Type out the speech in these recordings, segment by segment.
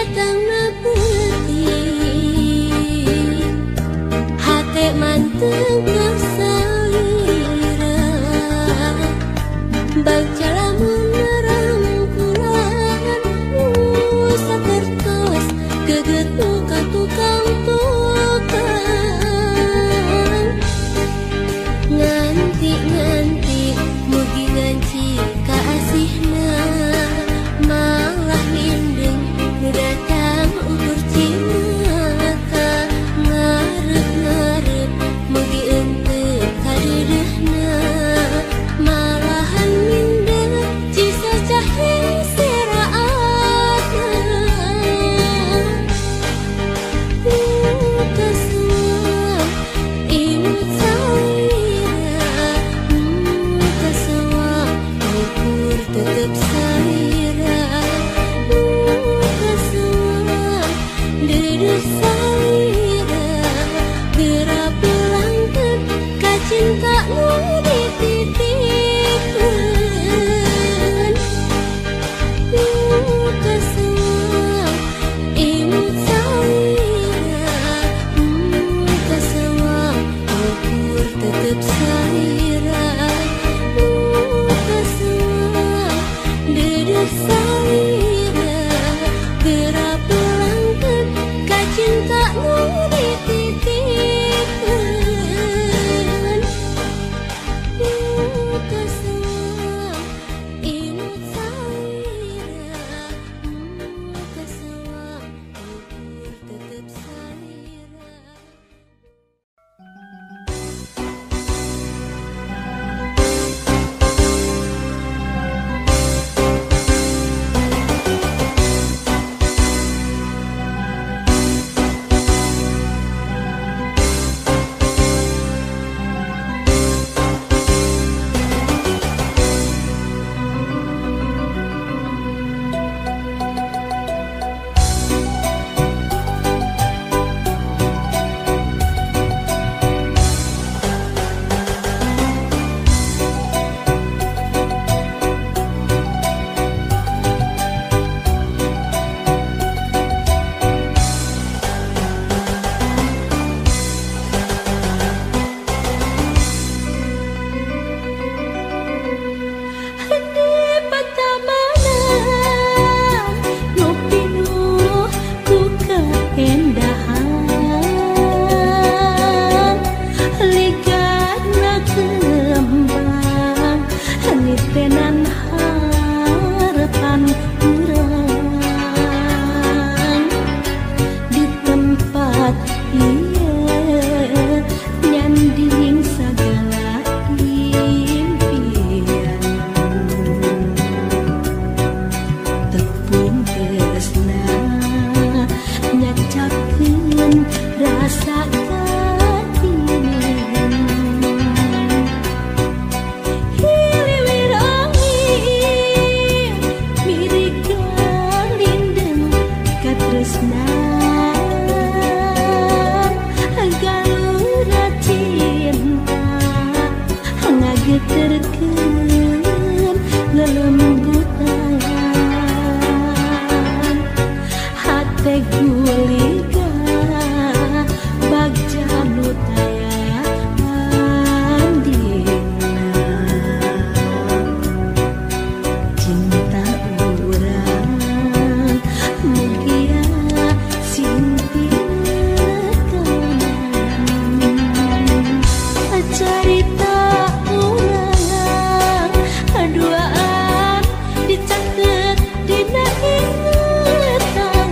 datang nepeting hate manteng kesalira baca lamun rangkulan sakertos geget muka tukang-tukang nganti mugi nganci kaasihna malah lindeng nu datang ukur cimaka ngarep-ngarep mugi ente kadeudeuna malahan mindeng cisa cahing seraatna kasua imut salira kasua ukur tetep salira kasua dedeh salira geura pelangkeun ka cinta nu dititipkeun kasua imut salira kasua ukur tetep salira kasua dedeh salira geura pelangkeun ka cinta nu dititipkeun kasua imut salira kasua ukur tetep salira. Dicatet dina ingatan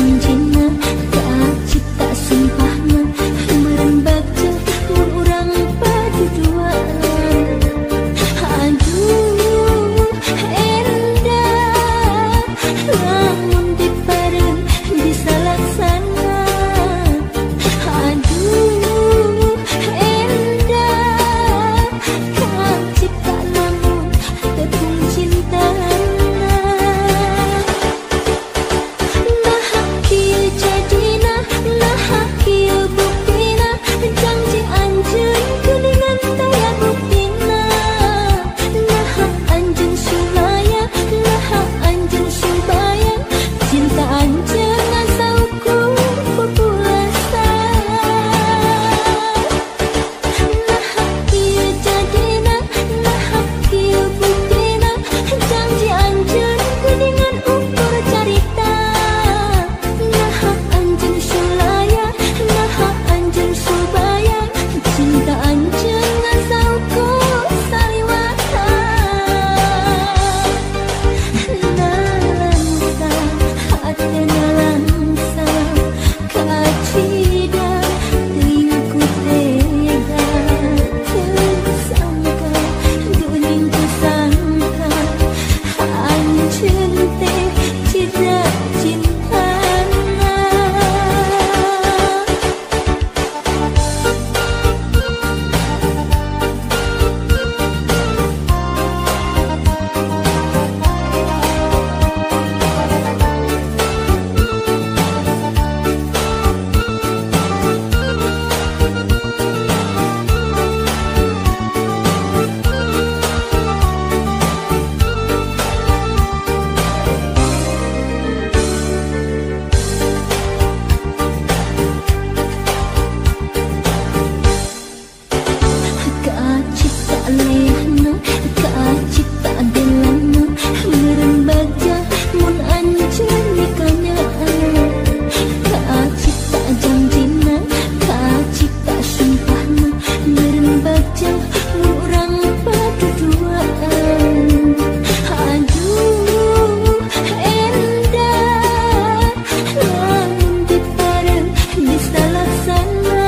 janjina tak cipta sumpahna meureun bagja mun urang paduduan. Aduh endah lamun dipareun bisa laksana. Aduh endah Kang cipta lamun tepung cintana. Nah kieu jadina, nah kieu buktina, janji anjeun geuningan taya buktina. Nah anjeun sulaya, nah anjeun subaya, cinta anjeun asa ukur pupulasa. Nah kieu jadina, nah kieu buktina, janji anjeun geuningan ukur carita. Nah anjeun sulaya, nah anjeun subaya, cinta anjeun asa ukur saliwata. Nalangsa hatena langsa kacida teuing ku tega teu sangka geuning teu sangka anjeun teh cidra cintana. Kacipta lehna, kacipta delana, meureun bagja mun anjeun nikanyaan. Kacipta janjina, kacipta sumpahna, meureun bagja mun urang paduduaan. Aduh endah lamun dipareun bisa laksana.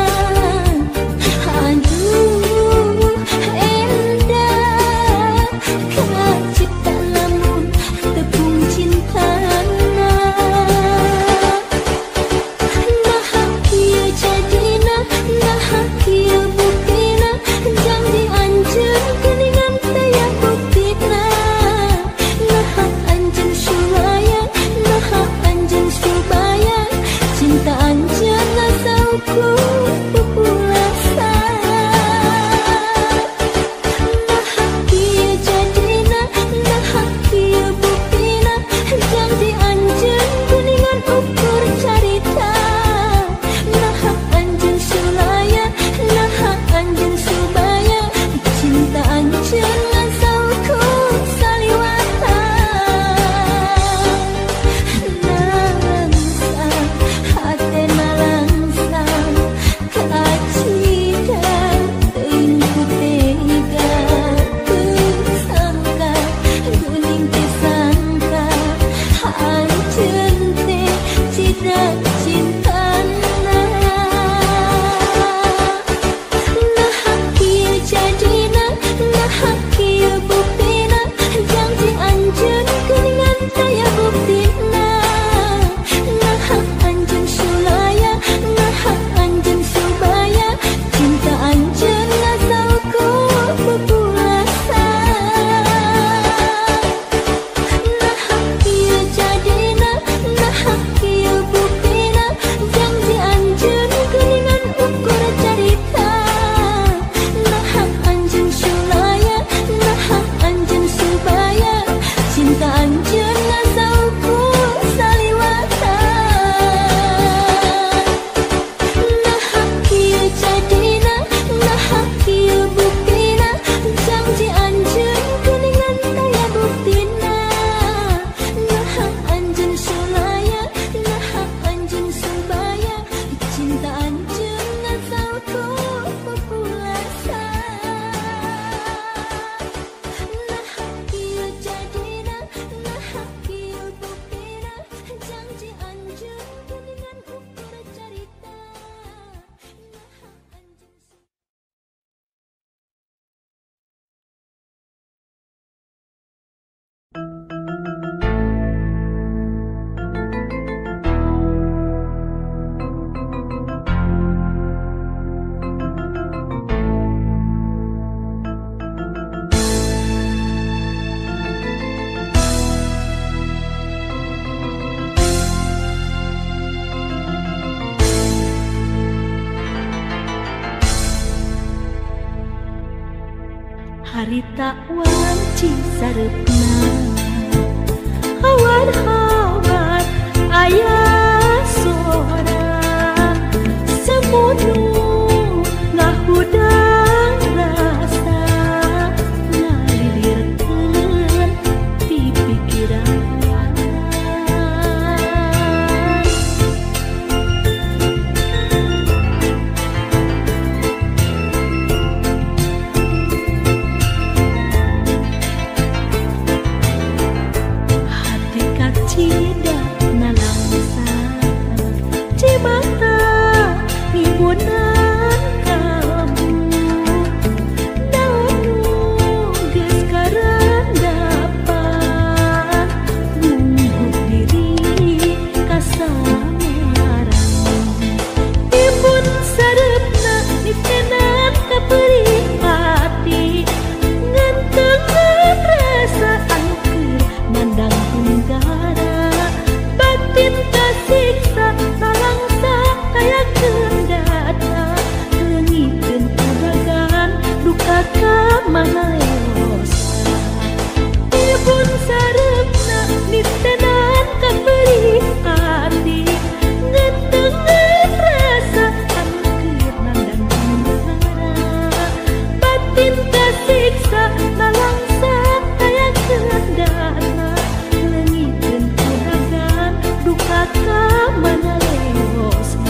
Aduh endah kacipta lamun tepung cintana. Nah kieu jadina, nah kieu buktina, janji anjeun geuningan taya buktina. Nah anjeun sulaya, nah anjeun subaya, cinta anjeun asa ukur pupulasa. Nah kieu jadina, nah kieu buktina, janji anjeun geuningan ukur carita. Nah anjeun sulaya, nah anjeun subaya, cinta anjeun asa ukur saliwata. Nalangsa hatena langsa kacida teuing ku tega teu sangka geuning teu sangka anjeun teh cidra cintana. Nah kieu jadina, nah kieu buktina, janji anjeun geuningan taya buktina. Nah anjeun sulaya, nah anjeun subaya, cinta anjeun asa ukur pupulasa. Nah kieu jadina, nah kieu buktina, harita wanci sarepna hawar-hawar aya sora semunu ngahudang rasa ngalilirkeun ti pikiran cida nalangsa cimata ngibunan kamu daun geus karandapan nunggu diri kasamarang ibun sarepna nitenan kapeuring hati ngantengan rasa anu keur mandang tunggara batin kasiksa talangsa kaya kendata leungiteun kudagan duka kamanayosa ibun sarepna nitenan kapeuring hati ngantengan rasa anu keur mandang tunggara batin kasiksa talangsa kaya kendata leungiteun kudagan duka kamanayosa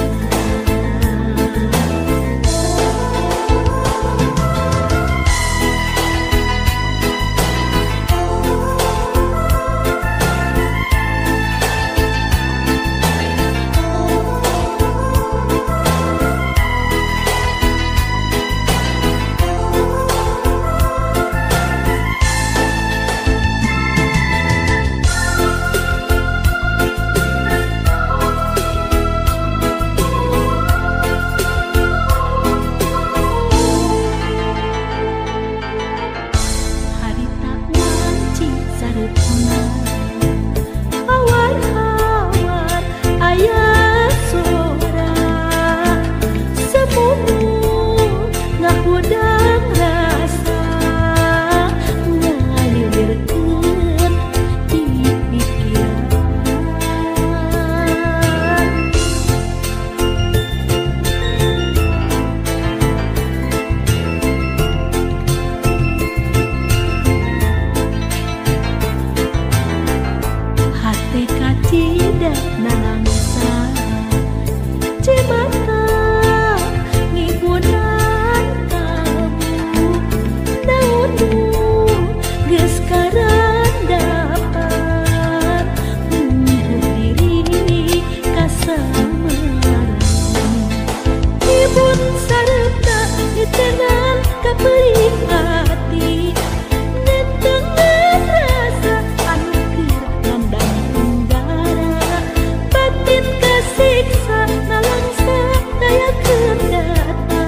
harita wanci sarepna hawar-hawar aya sora semunu ngahudang rasa ngalilirkeun ti pikiran hate kacida nalangsa cimata ngibunan kamu daunu geus karandapan nunggu diri kasamarang ibun sarepna nitenan kapeuring hati ngantengan rasa anu keur mandang tunggara batin kasiksa nalangsa daya kendata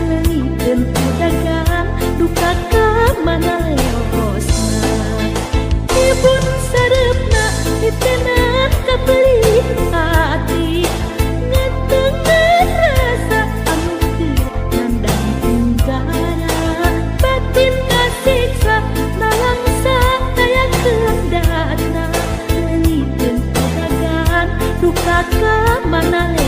leungiteun kudagan duka kamanayosa ibun sarepna nitenan kapeuring hati ngantengan rasa anu keur mandang tunggara batin kasiksa nalangsa daya kendata leungiteun kudagan duka kamanayosa